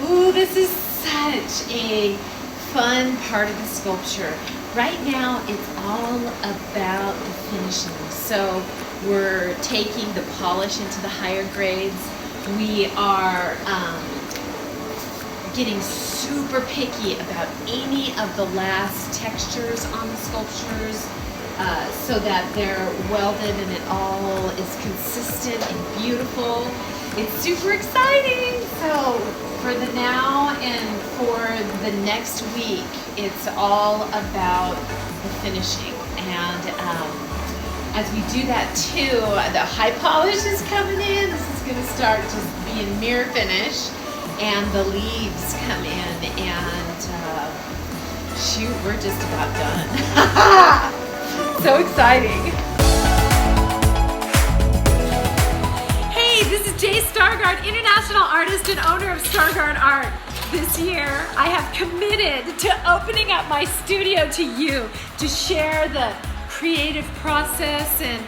Ooh, this is such a fun part of the sculpture. Right now, it's all about the finishing. So we're taking the polish into the higher grades. We are getting super picky about any of the last textures on the sculptures so that they're welded and it all is consistent and beautiful. It's super exciting. So for the now and for the next week, it's all about the finishing. And as we do that too, the high polish is coming in. This is going to start just being mirror finish. And the leaves come in, and shoot, we're just about done. So exciting. Hey, this is Jay Stargaard, international artist and owner of Stargaard Art. This year, I have committed to opening up my studio to you to share the creative process and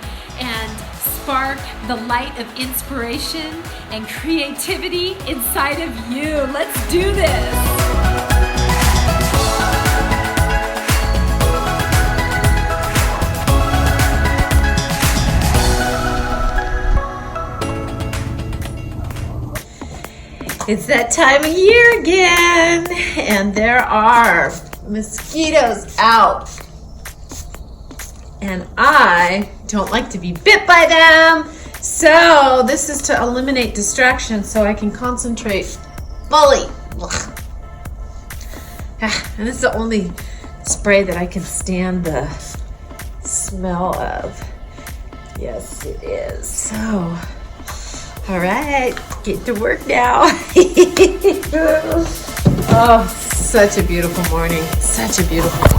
spark the light of inspiration and creativity inside of you. Let's do this. It's that time of year again, and there are mosquitoes out. And I don't like to be bit by them. So this is to eliminate distraction so I can concentrate fully. And this is the only spray that I can stand the smell of. Yes, it is. So, all right, get to work now. Oh, such a beautiful morning. Such a beautiful morning.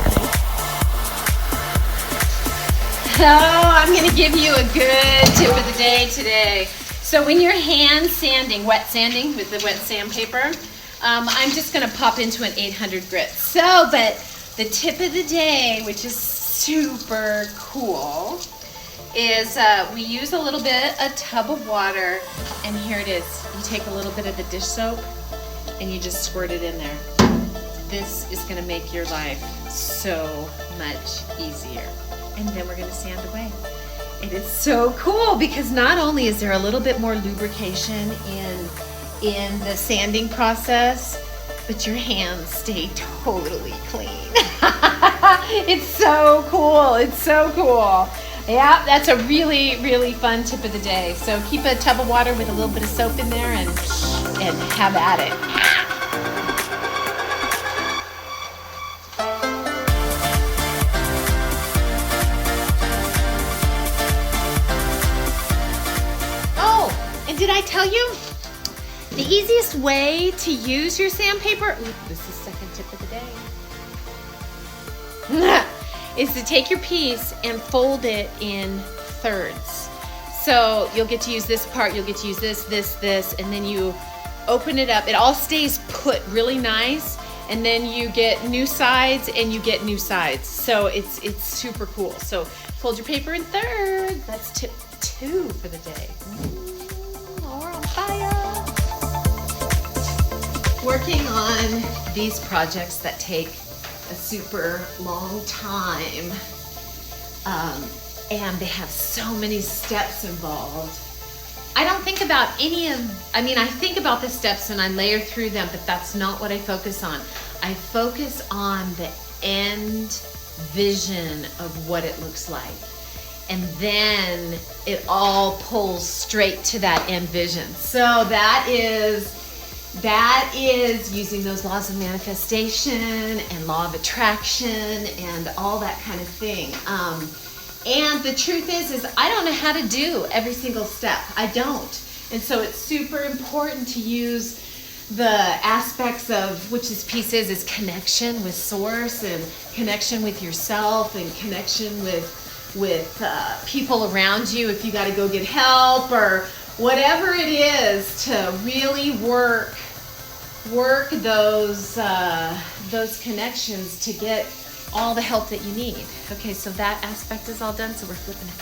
So I'm going to give you a good tip of the day today. So when you're hand sanding, wet sanding with the wet sandpaper, I'm just going to pop into an 800 grit. So, but the tip of the day, which is super cool, is we use a little bit, a tub of water, and here it is. You take a little bit of the dish soap and you just squirt it in there. This is going to make your life so much easier. And then we're going to sand away. It is so cool because not only is there a little bit more lubrication in the sanding process, but your hands stay totally clean. It's so cool. It's so cool. Yeah, that's a really, really fun tip of the day. So keep a tub of water with a little bit of soap in there and have at it. Did I tell you? The easiest way to use your sandpaper, this is second tip of the day, is to take your piece and fold it in thirds. So you'll get to use this part, you'll get to use this, and then you open it up. It all stays put really nice, and then you get new sides and you get new sides. So it's super cool. So fold your paper in thirds. That's tip 2 for the day. We're on fire. Working on these projects that take a super long time, and they have so many steps involved. I don't think about I think about the steps and I layer through them, but that's not what I focus on. I focus on the end vision of what it looks like. And then it all pulls straight to that end vision. So that is using those laws of manifestation and law of attraction and all that kind of thing. And the truth is I don't know how to do every single step. I don't. And so it's super important to use the aspects of which this piece is connection with source and connection with yourself and connection with people around you if you got to go get help or whatever it is, to really work those connections to get all the help that you need. Okay, so that aspect is all done, so we're flipping it.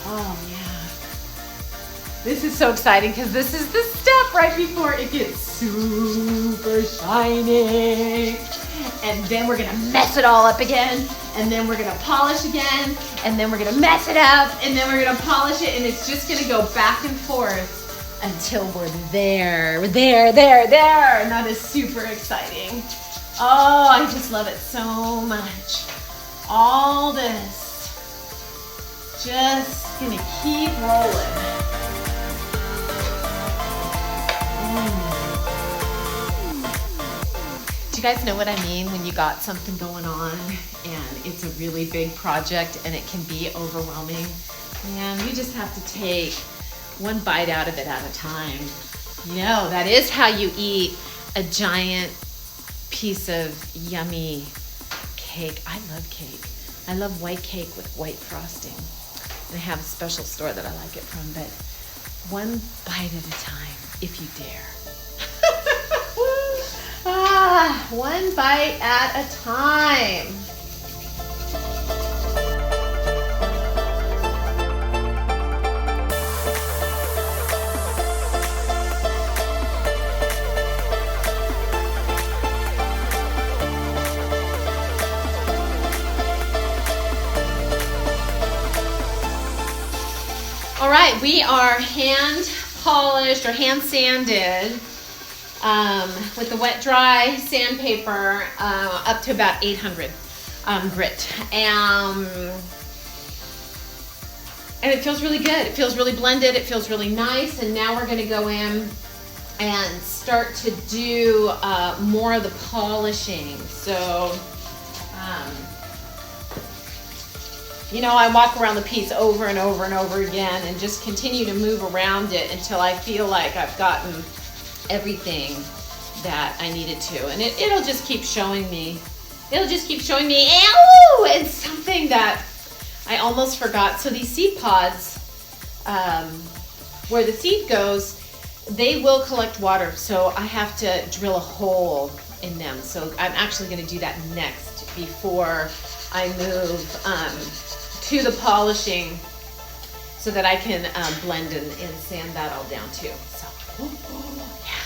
Oh yeah. This is so exciting because this is the step right before it gets super shiny. And then we're gonna mess it all up again. And then we're gonna polish again. And then we're gonna mess it up. And then we're gonna polish it. And it's just gonna go back and forth until we're there. We're there. And that is super exciting. Oh, I just love it so much. All this. Just gonna keep rolling. Do you guys know what I mean when you got something going on and it's a really big project and it can be overwhelming? Man, you just have to take one bite out of it at a time. You know, that is how you eat a giant piece of yummy cake. I love cake. I love white cake with white frosting. And I have a special store that I like it from, but one bite at a time, if you dare. One bite at a time. All right, we are hand polished or hand sanded with the wet dry sandpaper up to about 800 grit. And it feels really good. It feels really blended. It feels really nice. And now we're going to go in and start to do more of the polishing. So, you know, I walk around the piece over and over and over again and just continue to move around it until I feel like I've gotten everything that I needed to. And it'll just keep showing me. It'll just keep showing me. Ow! It's something that I almost forgot. So these seed pods, where the seed goes, they will collect water. So I have to drill a hole in them. So I'm actually going to do that next before I move to the polishing so that I can blend and sand that all down too. So, yeah.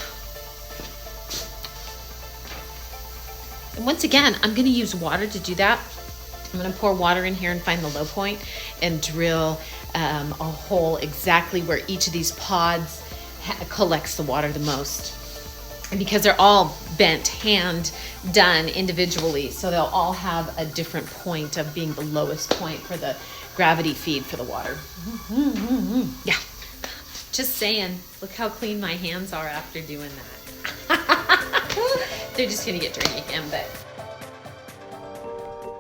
And once again, I'm going to use water to do that. I'm going to pour water in here and find the low point and drill a hole exactly where each of these pods collects the water the most. And because they're all bent, hand done individually, so they'll all have a different point of being the lowest point for the gravity feed for the water. Yeah, just saying. Look how clean my hands are after doing that. They're just gonna get dirty again, but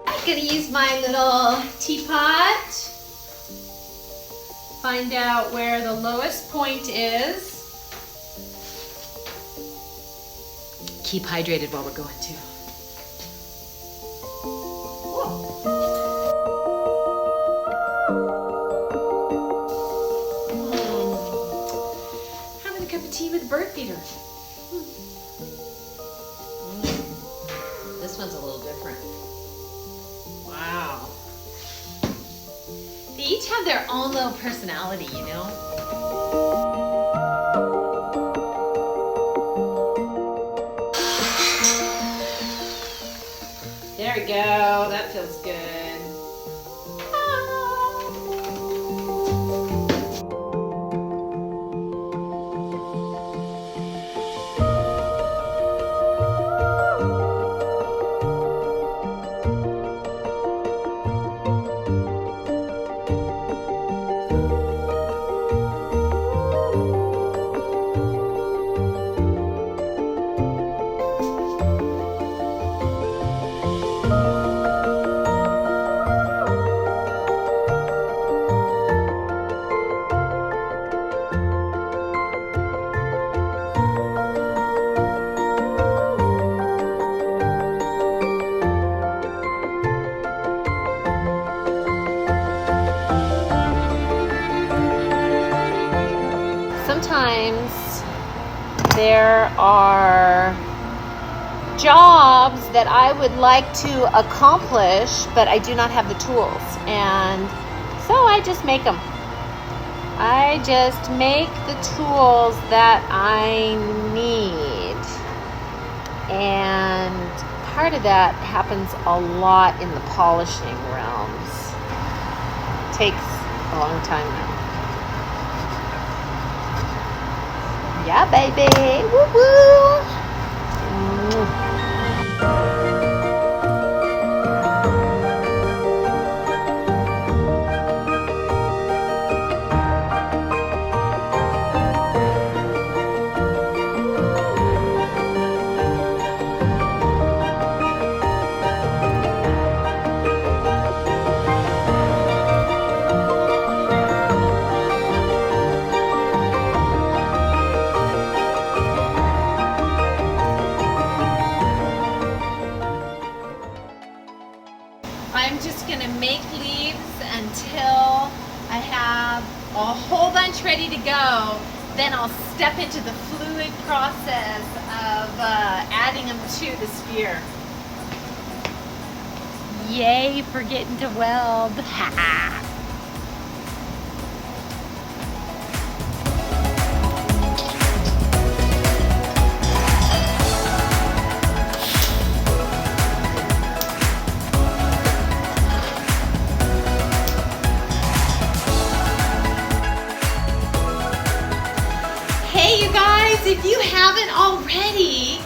I'm gonna use my little teapot. Find out where the lowest point is. Keep hydrated while we're going too. Having a cup of tea with a bird feeder. This one's a little different. Wow. They each have their own little personality, you know? There we go. That feels good. Sometimes there are jobs that I would like to accomplish, but I do not have the tools, and so I just make them. I just make the tools that I need. And part of that happens a lot in the polishing realms. Takes a long time now. Yeah, baby. Woo woo. I'm just going to make leaves until I have a whole bunch ready to go. Then I'll step into the fluid process of adding them to the sphere. Yay for getting to weld. Hey you guys, if you haven't already,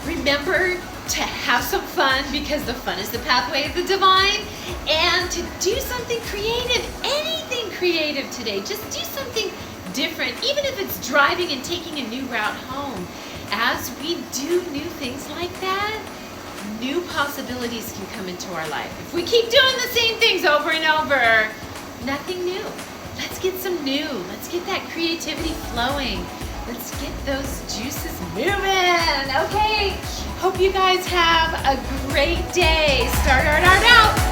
remember to have some fun, because the fun is the pathway of the divine, and to do something creative, anything creative today. Just do something different, even if it's driving and taking a new route home. As we do new things like that, new possibilities can come into our life. If we keep doing the same things over and over, nothing new. Let's get some new. Let's get that creativity flowing. Let's get those juices moving. Okay, hope you guys have a great day. Stargaard out.